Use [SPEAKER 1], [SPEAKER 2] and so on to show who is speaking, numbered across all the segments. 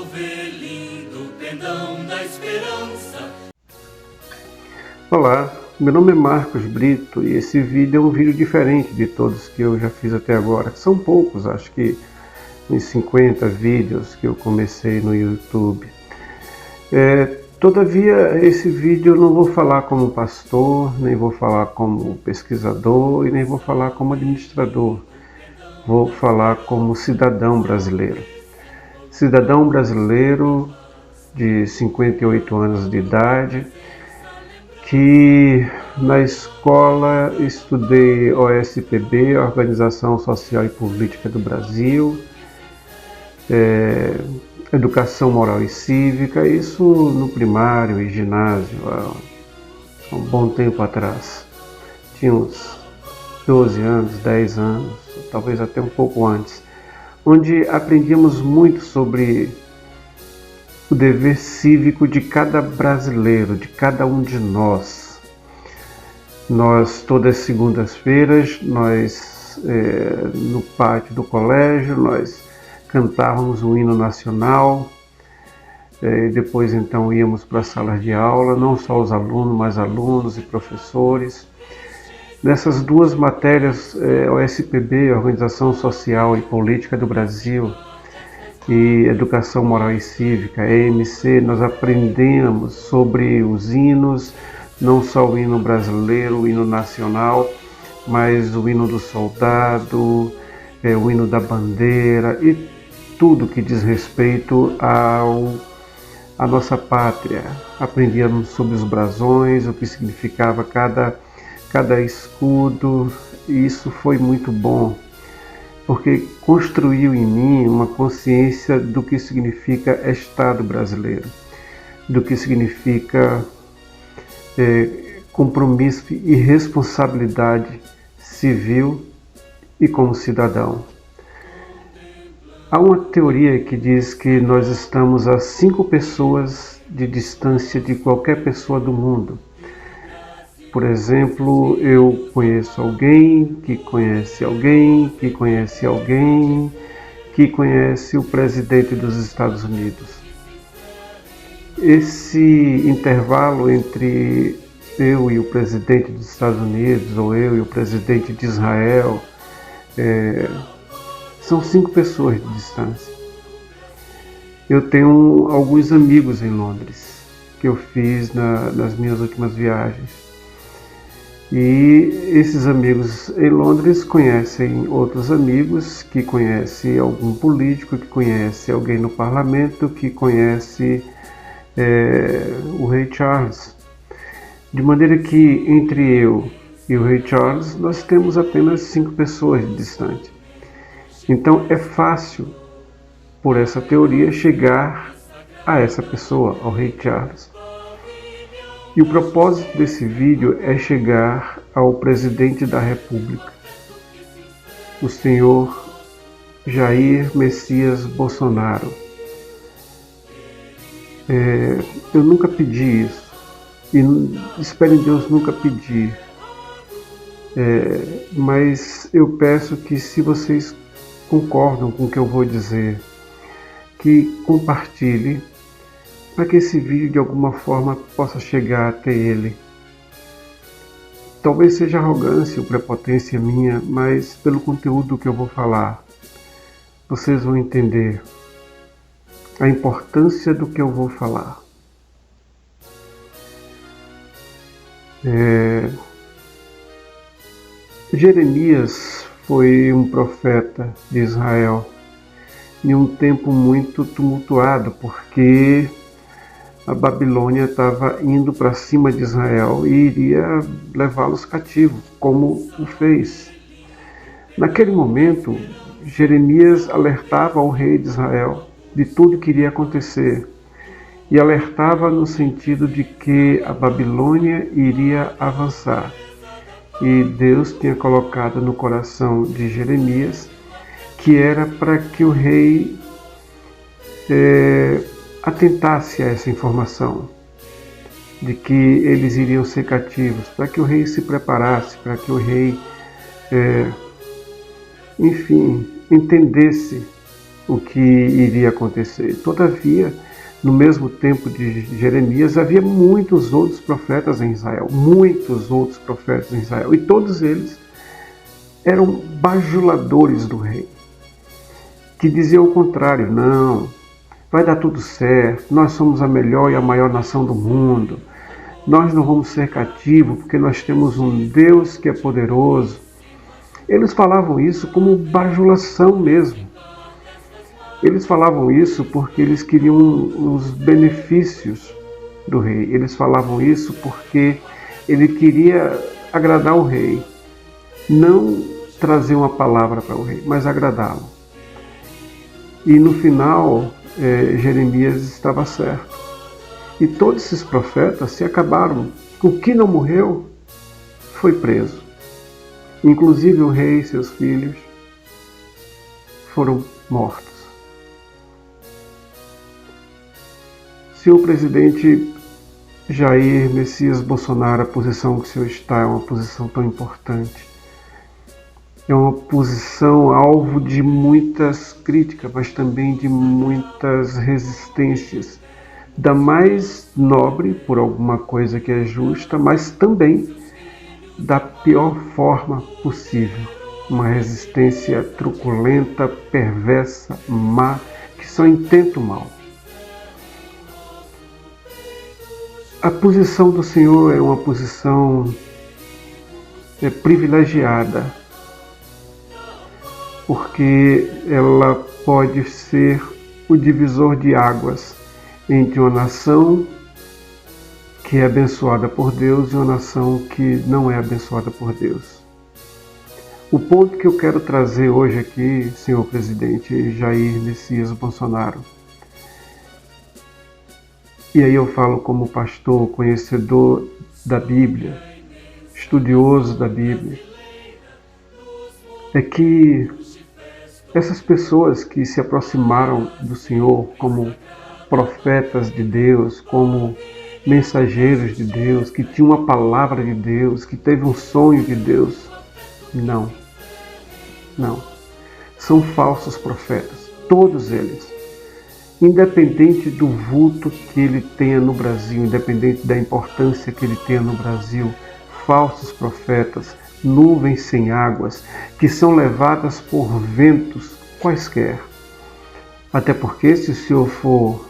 [SPEAKER 1] ao ver lindo pendão da esperança.
[SPEAKER 2] Olá, meu nome é Marcos Brito e esse vídeo é um vídeo diferente de todos que eu já fiz até agora. São poucos, acho que uns 50 vídeos que eu comecei no YouTube. Todavia, esse vídeo eu não vou falar como pastor, nem vou falar como pesquisador e nem vou falar como administrador. Vou falar como cidadão brasileiro. Cidadão brasileiro de 58 anos de idade, que na escola estudei OSPB, Organização Social e Política do Brasil, Educação Moral e Cívica, isso no primário e ginásio, há um bom tempo atrás. Tinha uns 12 anos, 10 anos, talvez até um pouco antes, onde aprendíamos muito sobre o dever cívico de cada brasileiro, de cada um de nós. Nós, todas as segundas-feiras, no pátio do colégio, nós cantávamos o hino nacional, depois então íamos para as salas de aula, não só os alunos, mas alunos e professores. Nessas duas matérias, OSPB, Organização Social e Política do Brasil, e Educação Moral e Cívica, EMC, nós aprendemos sobre os hinos, não só o hino brasileiro, o hino nacional, mas o hino do soldado, o hino da bandeira e tudo que diz respeito à nossa pátria. Aprendíamos sobre os brasões, o que significava cada escudo, e isso foi muito bom, porque construiu em mim uma consciência do que significa Estado brasileiro, do que significa compromisso e responsabilidade civil e como cidadão. Há uma teoria que diz que nós estamos a 5 pessoas de distância de qualquer pessoa do mundo. Por exemplo, eu conheço alguém que conhece alguém, que conhece alguém, que conhece o presidente dos Estados Unidos. Esse intervalo entre eu e o presidente dos Estados Unidos, ou eu e o presidente de Israel, são 5 pessoas de distância. Eu tenho alguns amigos em Londres, que eu fiz nas minhas últimas viagens. E esses amigos em Londres conhecem outros amigos, que conhecem algum político, que conhece alguém no parlamento, que conhece o rei Charles. De maneira que entre eu e o rei Charles nós temos apenas 5 pessoas de distância. Então é fácil, por essa teoria, chegar a essa pessoa, ao rei Charles. E o propósito desse vídeo é chegar ao presidente da República, o senhor Jair Messias Bolsonaro. Eu nunca pedi isso, e espero em Deus nunca pedir, mas eu peço que, se vocês concordam com o que eu vou dizer, que compartilhe, para que esse vídeo de alguma forma possa chegar até ele. Talvez seja arrogância ou prepotência minha, mas pelo conteúdo que eu vou falar, vocês vão entender a importância do que eu vou falar. Jeremias foi um profeta de Israel em um tempo muito tumultuado, porque a Babilônia estava indo para cima de Israel e iria levá-los cativos, como o fez. Naquele momento, Jeremias alertava ao rei de Israel de tudo que iria acontecer, e alertava no sentido de que a Babilônia iria avançar. E Deus tinha colocado no coração de Jeremias que era para que o rei atentasse a essa informação de que eles iriam ser cativos, para que o rei se preparasse, para que o rei, entendesse o que iria acontecer. Todavia, no mesmo tempo de Jeremias, havia muitos outros profetas em Israel, e todos eles eram bajuladores do rei, que diziam o contrário: não, vai dar tudo certo, nós somos a melhor e a maior nação do mundo, nós não vamos ser cativos porque nós temos um Deus que é poderoso. Eles falavam isso como bajulação mesmo. Eles falavam isso porque eles queriam os benefícios do rei. Eles falavam isso porque ele queria agradar o rei. Não trazer uma palavra para o rei, mas agradá-lo. E no final, Jeremias estava certo. E todos esses profetas se acabaram. O que não morreu foi preso. Inclusive o rei e seus filhos foram mortos. Senhor presidente Jair Messias Bolsonaro, a posição que o senhor está é uma posição tão importante. É uma posição alvo de muitas críticas, mas também de muitas resistências. Da mais nobre, por alguma coisa que é justa, mas também da pior forma possível. Uma resistência truculenta, perversa, má, que só intenta o mal. A posição do Senhor é uma posição privilegiada, porque ela pode ser o divisor de águas entre uma nação que é abençoada por Deus e uma nação que não é abençoada por Deus. O ponto que eu quero trazer hoje aqui, senhor presidente Jair Messias Bolsonaro, e aí eu falo como pastor, conhecedor da Bíblia, estudioso da Bíblia, é que essas pessoas que se aproximaram do Senhor como profetas de Deus, como mensageiros de Deus, que tinham uma palavra de Deus, que teve um sonho de Deus, não. São falsos profetas, todos eles. Independente do vulto que ele tenha no Brasil, independente da importância que ele tenha no Brasil, falsos profetas, nuvens sem águas, que são levadas por ventos quaisquer. Até porque, se o senhor for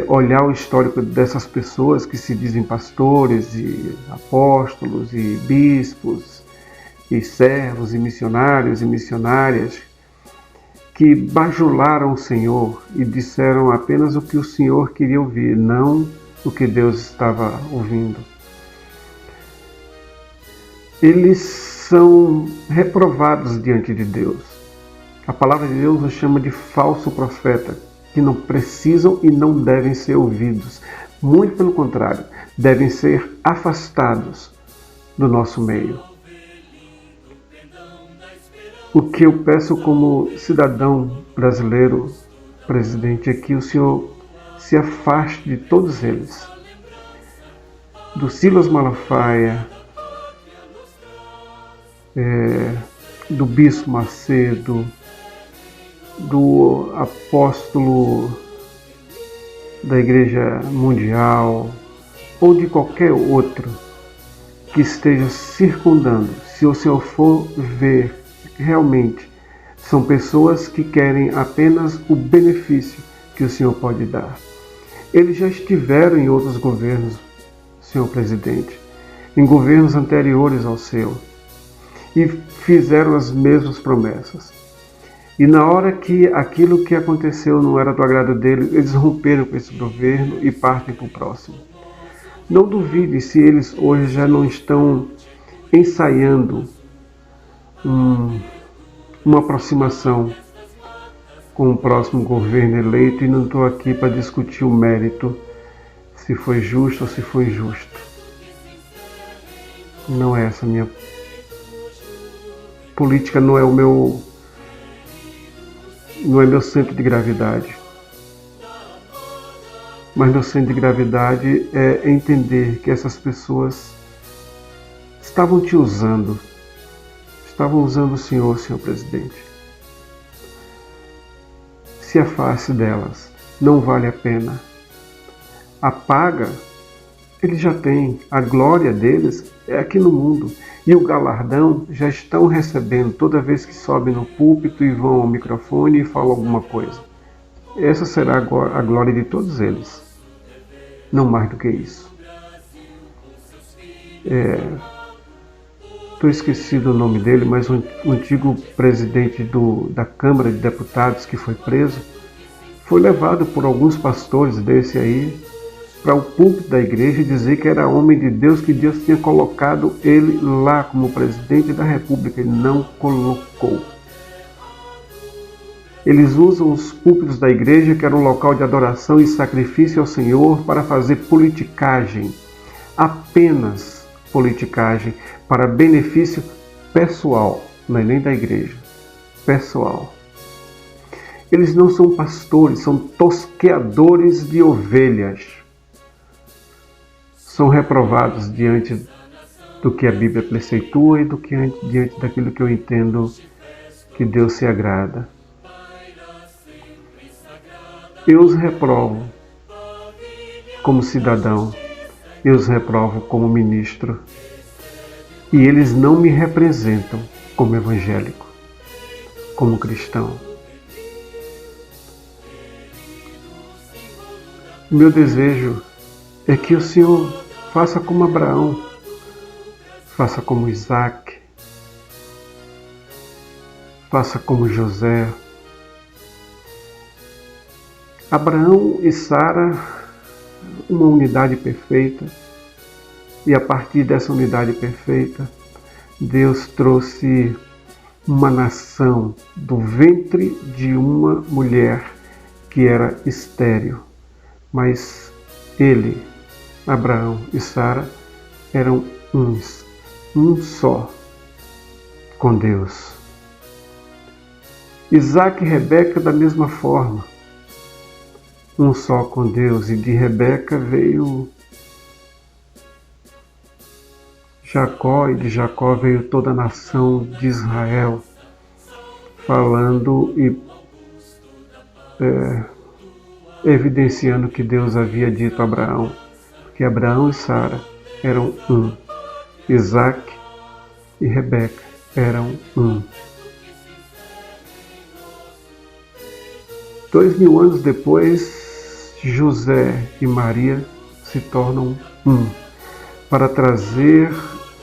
[SPEAKER 2] olhar o histórico dessas pessoas que se dizem pastores e apóstolos e bispos e servos e missionários e missionárias, que bajularam o Senhor e disseram apenas o que o Senhor queria ouvir, não o que Deus estava ouvindo. Eles são reprovados diante de Deus. A palavra de Deus os chama de falso profeta, que não precisam e não devem ser ouvidos. Muito pelo contrário, devem ser afastados do nosso meio. O que eu peço como cidadão brasileiro, presidente, é que o senhor se afaste de todos eles. Do Silas Malafaia, do Bispo Macedo, do apóstolo da Igreja Mundial ou de qualquer outro que esteja circundando. Se o senhor for ver, realmente são pessoas que querem apenas o benefício que o senhor pode dar. Eles já estiveram em outros governos, senhor presidente, em governos anteriores ao seu, e fizeram as mesmas promessas. E na hora que aquilo que aconteceu não era do agrado dele, eles romperam com esse governo e partem para o próximo. Não duvide se eles hoje já não estão ensaiando uma aproximação com o próximo governo eleito, e não estou aqui para discutir o mérito, se foi justo ou se foi injusto. Não é essa a minha política, não é meu centro de gravidade. Mas meu centro de gravidade é entender que essas pessoas estavam te usando. Estavam usando o senhor presidente. se afaste delas, não vale a pena. A paga, eles já têm, a glória deles é aqui no mundo. E o galardão já estão recebendo toda vez que sobem no púlpito e vão ao microfone e falam alguma coisa. Essa será a glória de todos eles. Não mais do que isso. Estou esquecido o nome dele, mas o antigo presidente da Câmara de Deputados que foi preso, foi levado por alguns pastores desse aí para o púlpito da igreja e dizer que era homem de Deus, que Deus tinha colocado ele lá como presidente da República. Ele não colocou. Eles usam os púlpitos da igreja, que era um local de adoração e sacrifício ao Senhor, para fazer politicagem. Apenas politicagem, para benefício pessoal, não é nem da igreja, pessoal. Eles não são pastores, são tosqueadores de ovelhas. São reprovados diante do que a Bíblia preceitua e diante daquilo que eu entendo que Deus se agrada. Eu os reprovo como cidadão, eu os reprovo como ministro, e eles não me representam como evangélico, como cristão. O meu desejo é que o Senhor faça como Abraão, faça como Isaac, faça como José. Abraão e Sara, uma unidade perfeita, e a partir dessa unidade perfeita, Deus trouxe uma nação do ventre de uma mulher que era estéril, mas ele, Abraão e Sara, eram um só com Deus. Isaac e Rebeca da mesma forma, um só com Deus, e de Rebeca veio Jacó, e de Jacó veio toda a nação de Israel, falando e evidenciando que Deus havia dito a Abraão, que Abraão e Sara eram um, Isaac e Rebeca eram um. 2000 anos depois, José e Maria se tornam um, para trazer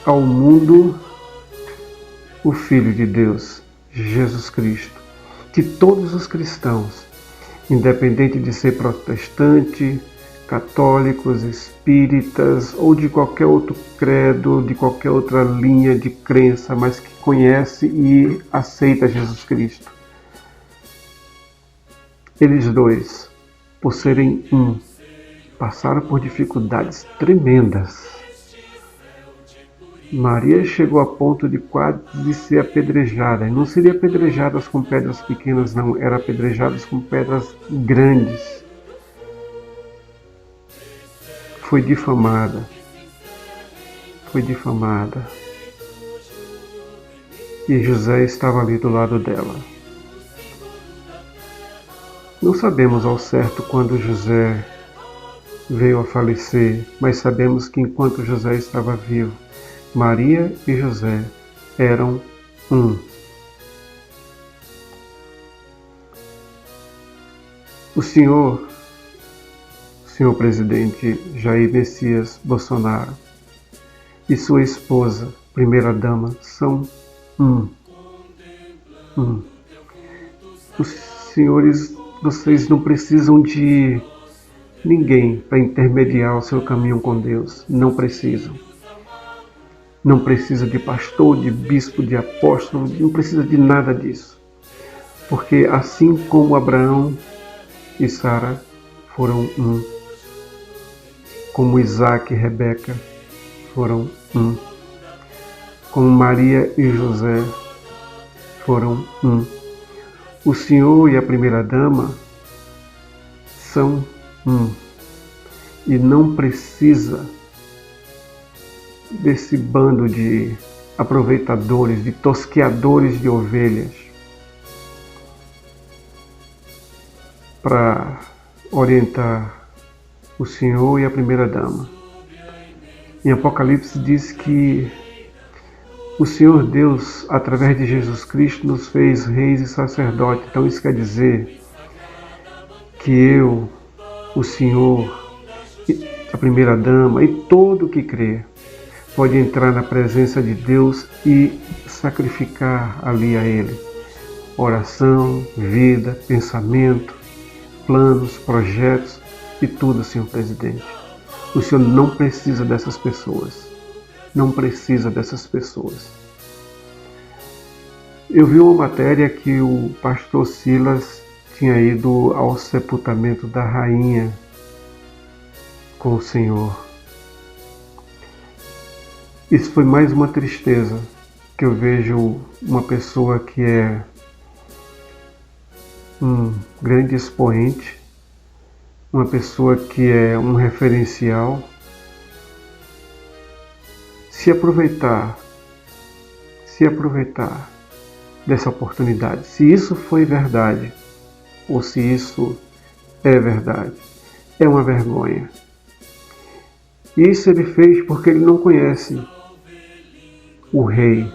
[SPEAKER 2] ao mundo o Filho de Deus, Jesus Cristo, que todos os cristãos, independente de ser protestante, católicos, espíritas ou de qualquer outro credo, de qualquer outra linha de crença, mas que conhece e aceita Jesus Cristo, eles dois, por serem um, passaram por dificuldades tremendas. Maria chegou a ponto de quase ser apedrejada. E não seria apedrejadas com pedras pequenas, não. Era apedrejadas com pedras grandes. Foi difamada. E José estava ali do lado dela. Não sabemos ao certo quando José veio a falecer, mas sabemos que enquanto José estava vivo, Maria e José eram um. O senhor presidente Jair Messias Bolsonaro e sua esposa, primeira-dama, são um. Os senhores, vocês não precisam de ninguém para intermediar o seu caminho com Deus. Não precisam. Não precisa de pastor, de bispo, de apóstolo, não precisa de nada disso. Porque assim como Abraão e Sara foram um, como Isaac e Rebeca foram um, como Maria e José foram um, o Senhor e a primeira-dama são um. E não precisa desse bando de aproveitadores, de tosqueadores de ovelhas. para orientar o Senhor e a primeira-dama. Em Apocalipse diz que o Senhor Deus, através de Jesus Cristo, nos fez reis e sacerdotes. Então isso quer dizer que eu, o Senhor, a primeira-dama e todo que crê pode entrar na presença de Deus e sacrificar ali a Ele oração, vida, pensamento, planos, projetos e tudo, senhor presidente. O senhor não precisa dessas pessoas. Não precisa dessas pessoas. Eu vi uma matéria que o pastor Silas tinha ido ao sepultamento da rainha com o Senhor. Isso foi mais uma tristeza, que eu vejo uma pessoa que é um grande expoente, uma pessoa que é um referencial, se aproveitar dessa oportunidade. Se isso foi verdade, ou se isso é verdade, é uma vergonha. Isso ele fez porque ele não conhece o rei,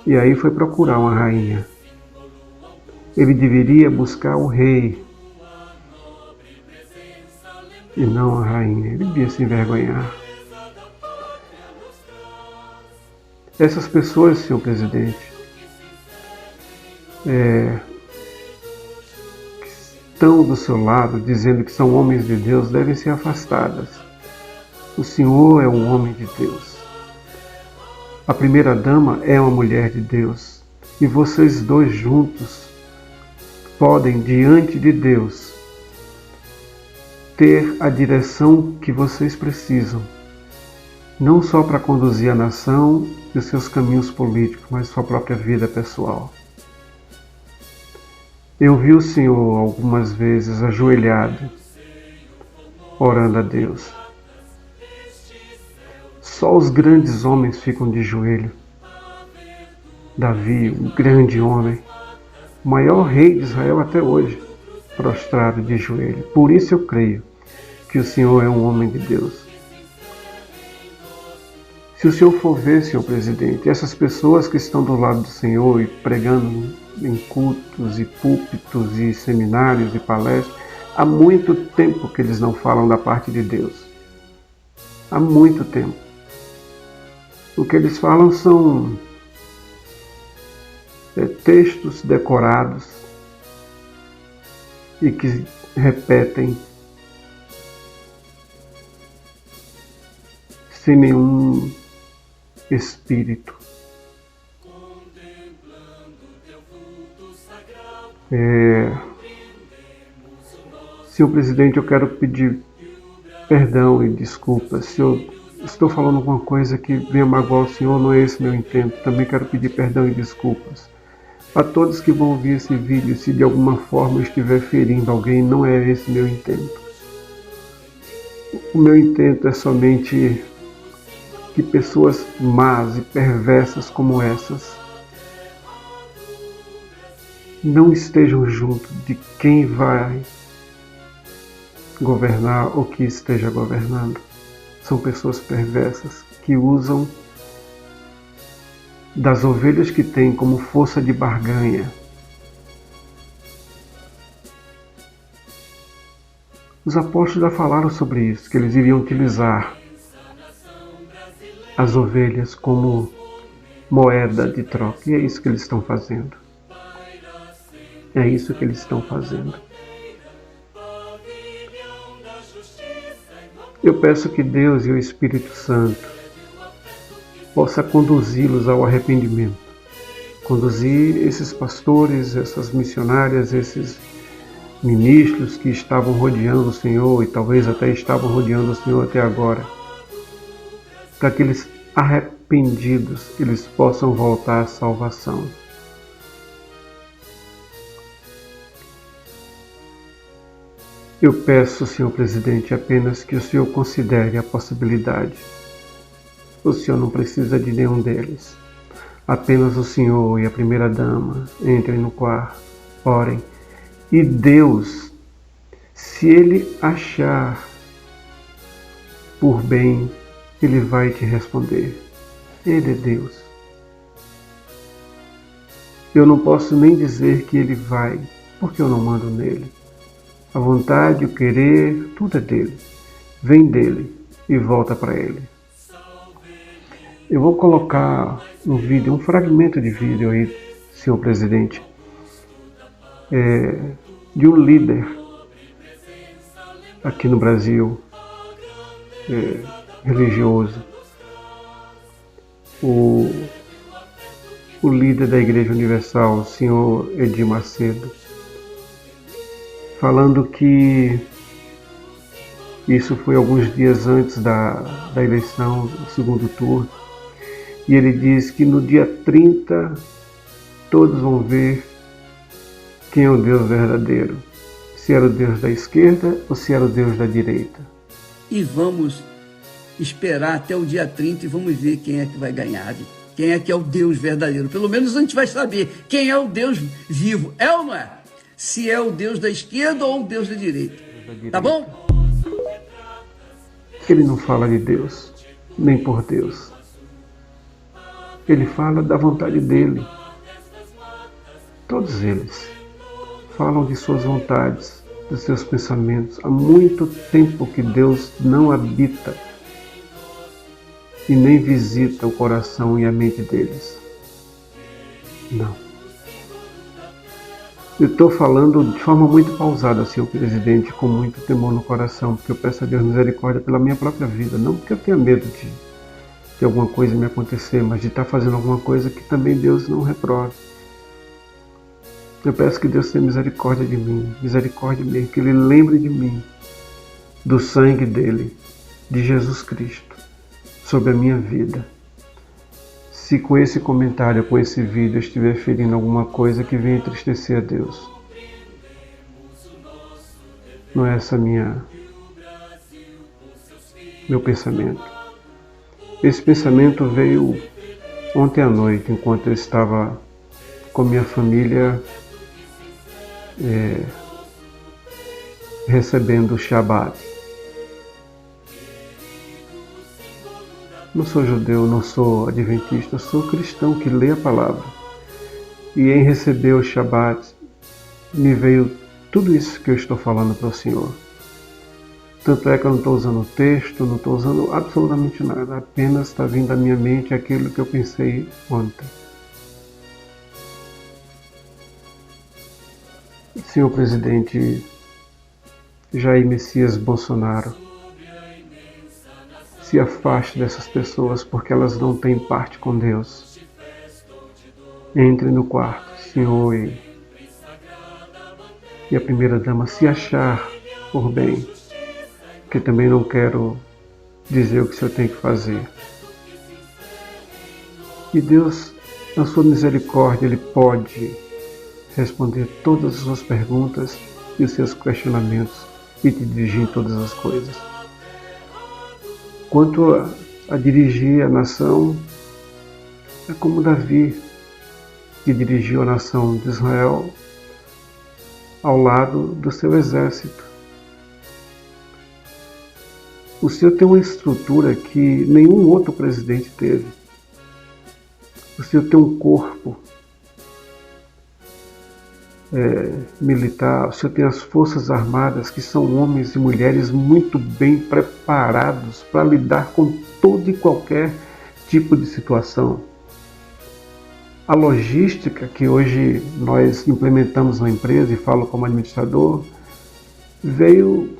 [SPEAKER 2] e aí foi procurar uma rainha. Ele deveria buscar o rei e não a rainha. Ele devia se envergonhar. Essas pessoas, senhor presidente, que estão do seu lado dizendo que são homens de Deus, devem ser afastadas. O Senhor é um homem de Deus. A primeira-dama é uma mulher de Deus. E vocês dois juntos podem, diante de Deus, ter a direção que vocês precisam, não só para conduzir a nação e os seus caminhos políticos, mas sua própria vida pessoal. Eu vi o Senhor algumas vezes ajoelhado, orando a Deus. Só os grandes homens ficam de joelho. Davi, um grande homem, o maior rei de Israel até hoje, prostrado de joelho. Por isso eu creio que o Senhor é um homem de Deus. Se o Senhor for ver, senhor presidente, essas pessoas que estão do lado do Senhor e pregando em cultos e púlpitos e seminários e palestras, há muito tempo que eles não falam da parte de Deus. Há muito tempo. O que eles falam são textos decorados e que repetem sem nenhum espírito. Senhor presidente, eu quero pedir perdão e desculpas. Se eu estou falando alguma coisa que venha magoar o Senhor, não é esse meu intento. Também quero pedir perdão e desculpas a todos que vão ouvir esse vídeo. Se de alguma forma eu estiver ferindo alguém, não é esse meu intento. O meu intento é somente que pessoas más e perversas como essas não estejam junto de quem vai governar ou que esteja governando. São pessoas perversas que usam das ovelhas que têm como força de barganha. Os apóstolos já falaram sobre isso, que eles iriam utilizar as ovelhas como moeda de troca. E é isso que eles estão fazendo. É isso que eles estão fazendo. Eu peço que Deus e o Espírito Santo possa conduzi-los ao arrependimento. Conduzir esses pastores, essas missionárias, esses ministros que estavam rodeando o Senhor e talvez até estavam rodeando o Senhor até agora, para que eles arrependidos eles possam voltar à salvação. Eu peço, senhor presidente, apenas que o senhor considere a possibilidade. O senhor não precisa de nenhum deles. Apenas o senhor e a primeira-dama entrem no quarto, orem, e Deus Se ele achar por bem, ele vai te responder. Ele é Deus. Eu não posso nem dizer que ele vai, porque eu não mando nele. A vontade, o querer, tudo é dele. Vem dele e volta para ele. Eu vou colocar um vídeo, um fragmento de vídeo aí, senhor presidente, de um líder aqui no Brasil, religioso, o líder da Igreja Universal, o senhor Edir Macedo, falando que isso foi alguns dias antes da eleição, do segundo turno, e ele diz que no dia 30 todos vão ver quem é o Deus verdadeiro, se era o Deus da esquerda ou se era o Deus da direita.
[SPEAKER 3] E vamos esperar até o dia 30 e vamos ver quem é que vai ganhar, quem é que é o Deus verdadeiro. Pelo menos a gente vai saber quem é o Deus vivo, é ou não é? Se é o Deus da esquerda ou o Deus da direita. Tá bom?
[SPEAKER 2] Ele não fala de Deus, nem por Deus. Ele fala da vontade dele. Todos eles falam de suas vontades, dos seus pensamentos. Há muito tempo que Deus não habita e nem visita o coração e a mente deles. Não. Eu estou falando de forma muito pausada, senhor presidente, com muito temor no coração, porque eu peço a Deus misericórdia pela minha própria vida, não porque eu tenha medo de alguma coisa me acontecer, mas de estar fazendo alguma coisa que também Deus não reprove. Eu peço que Deus tenha misericórdia de mim, misericórdia mesmo, que Ele lembre de mim, do sangue dEle, de Jesus Cristo, sobre a minha vida. Se com esse comentário, com esse vídeo, eu estiver ferindo alguma coisa que venha entristecer a Deus, não é essa meu pensamento. Esse pensamento veio ontem à noite, enquanto eu estava com minha família recebendo o Shabat. Não sou judeu, não sou adventista, sou cristão que lê a palavra. E em receber o Shabat, me veio tudo isso que eu estou falando para o Senhor. Tanto é que eu não estou usando texto, não estou usando absolutamente nada, apenas está vindo à minha mente aquilo que eu pensei ontem. Senhor presidente Jair Messias Bolsonaro, se afaste dessas pessoas porque elas não têm parte com Deus. Entre no quarto, Senhor, e a primeira dama, se achar por bem, que também não quero dizer o que o Senhor tem que fazer. E Deus, na sua misericórdia, Ele pode responder todas as suas perguntas e os seus questionamentos e te dirigir em todas as coisas. Quanto a dirigir a nação, é como Davi, que dirigiu a nação de Israel ao lado do seu exército. O Senhor tem uma estrutura que nenhum outro presidente teve. O Senhor tem um corpo militar, o Senhor tem as forças armadas, que são homens e mulheres muito bem preparados para lidar com todo e qualquer tipo de situação. A logística que hoje nós implementamos na empresa, e falo como administrador, veio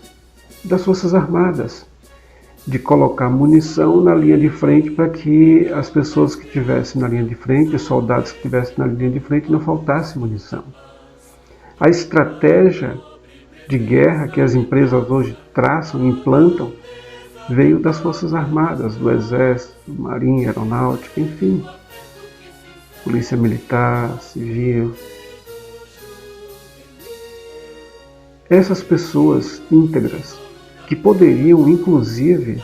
[SPEAKER 2] das forças armadas, de colocar munição na linha de frente para que as pessoas que estivessem na linha de frente, os soldados que estivessem na linha de frente, não faltasse munição. A estratégia de guerra que as empresas hoje traçam e implantam veio das Forças Armadas, do Exército, Marinha, Aeronáutica, enfim, Polícia Militar, Civil. Essas pessoas íntegras, que poderiam, inclusive,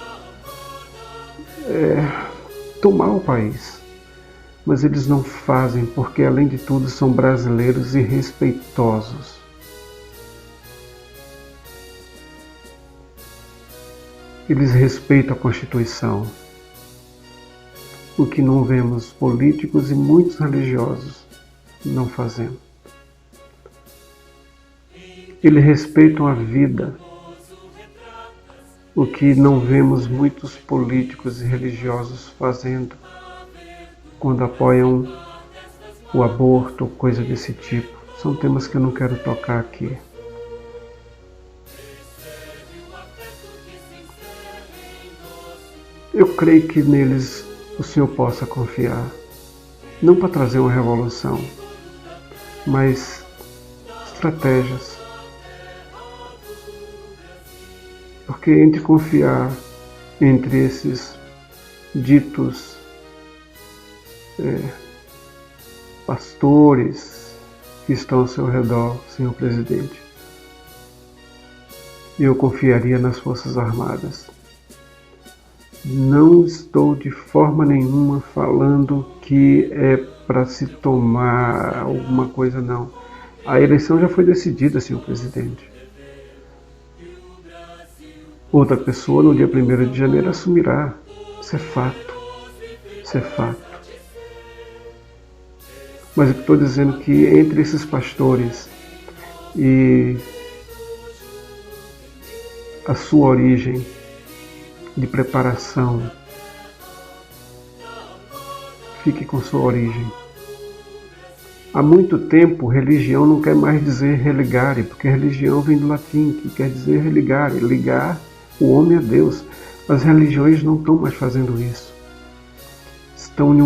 [SPEAKER 2] tomar o país, mas eles não fazem porque, além de tudo, são brasileiros e respeitosos. eles respeitam a Constituição, o que não vemos políticos e muitos religiosos não fazendo. Eles respeitam a vida, o que não vemos muitos políticos e religiosos fazendo quando apoiam o aborto ou coisa desse tipo. São temas que eu não quero tocar aqui. Eu creio que neles o Senhor possa confiar, não para trazer uma revolução, mas estratégias. Porque entre confiar entre esses ditos pastores que estão ao seu redor, senhor presidente, eu confiaria nas Forças Armadas. Não estou de forma nenhuma falando que é para se tomar alguma coisa, não. A eleição já foi decidida, senhor presidente. Outra pessoa no dia 1º de janeiro assumirá. Isso é fato. Isso é fato. Mas eu estou dizendo que entre esses pastores e a sua origem de preparação, fique com sua origem. Há muito tempo, religião não quer mais dizer religare, porque religião vem do latim, que quer dizer religare, ligar o homem a Deus. As religiões não estão mais fazendo isso. Estão em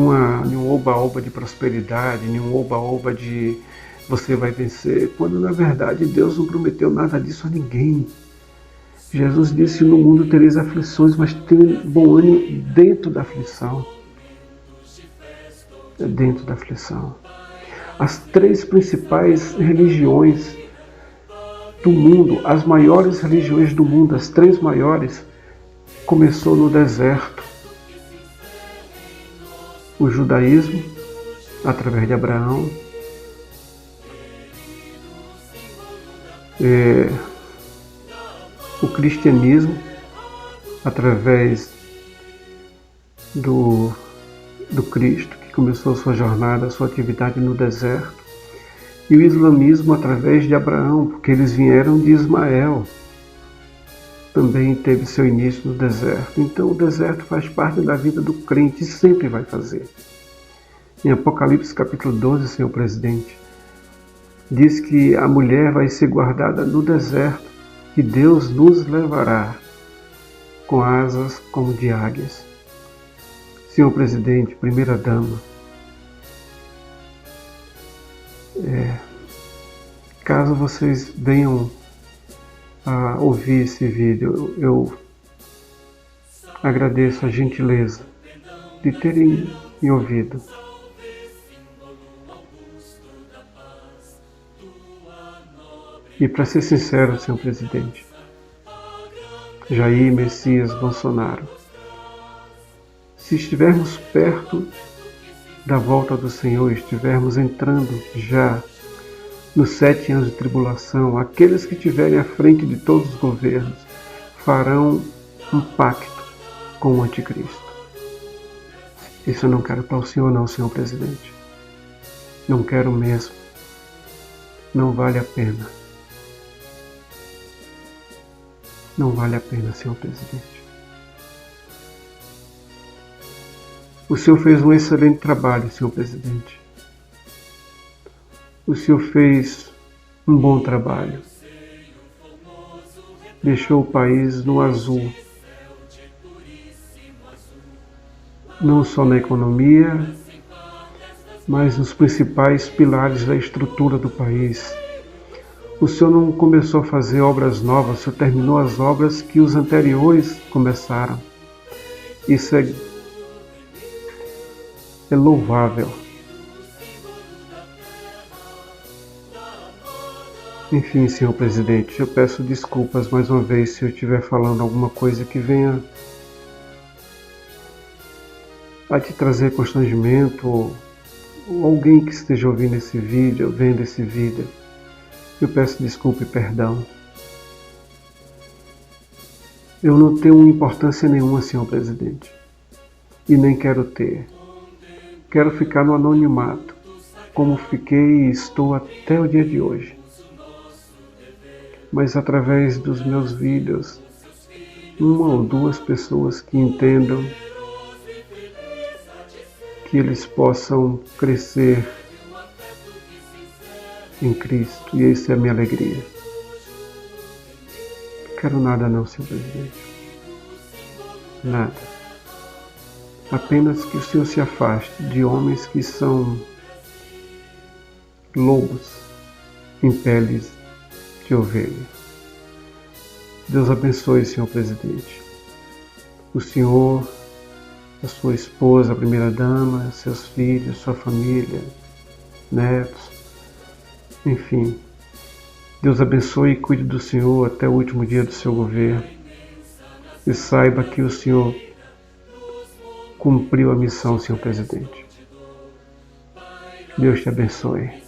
[SPEAKER 2] um oba-oba de prosperidade, em um oba-oba de você vai vencer, quando na verdade Deus não prometeu nada disso a ninguém. Jesus disse: no mundo tereis aflições, mas tenha bom ânimo dentro da aflição. Dentro da aflição. As 3 principais religiões do mundo, as maiores religiões do mundo, as 3 maiores, começou no deserto. O judaísmo, através de Abraão, o cristianismo, através do Cristo, que começou sua jornada, sua atividade no deserto, e o islamismo através de Abraão, porque eles vieram de Ismael, também teve seu início no deserto. Então o deserto faz parte da vida do crente e sempre vai fazer. Em Apocalipse capítulo 12, senhor presidente, diz que a mulher vai ser guardada no deserto, que Deus nos levará com asas como de águias. Senhor presidente, primeira dama, caso vocês venham a ouvir esse vídeo, eu agradeço a gentileza de terem me ouvido. E para ser sincero, senhor presidente, Jair Messias Bolsonaro, se estivermos perto da volta do Senhor, estivermos entrando já nos 7 anos de tribulação, aqueles que estiverem à frente de todos os governos farão um pacto com o anticristo. Isso eu não quero para o senhor não, senhor presidente. Não quero mesmo. Não vale a pena. Não vale a pena, senhor presidente. O senhor fez um excelente trabalho, senhor presidente. O senhor fez um bom trabalho. Deixou o país no azul. Não só na economia, mas nos principais pilares da estrutura do país. O senhor não começou a fazer obras novas, o senhor terminou as obras que os anteriores começaram. Isso é louvável. Enfim, senhor presidente, eu peço desculpas mais uma vez se eu estiver falando alguma coisa que venha a te trazer constrangimento, ou alguém que esteja ouvindo esse vídeo, ou vendo esse vídeo. Eu peço desculpa e perdão. Eu não tenho importância nenhuma, senhor presidente, e nem quero ter. Quero ficar no anonimato, como fiquei e estou até o dia de hoje. Mas através dos meus vídeos, uma ou duas pessoas que entendam, que eles possam crescer em Cristo, e essa é a minha alegria. Não quero nada não, senhor presidente. Nada. Apenas que o Senhor se afaste de homens que são lobos em peles de ovelha. Deus abençoe, senhor presidente. O senhor, a sua esposa, a primeira-dama, seus filhos, sua família, netos, enfim. Deus abençoe e cuide do senhor até o último dia do seu governo. E saiba que o senhor cumpriu a missão, senhor presidente. Deus te abençoe.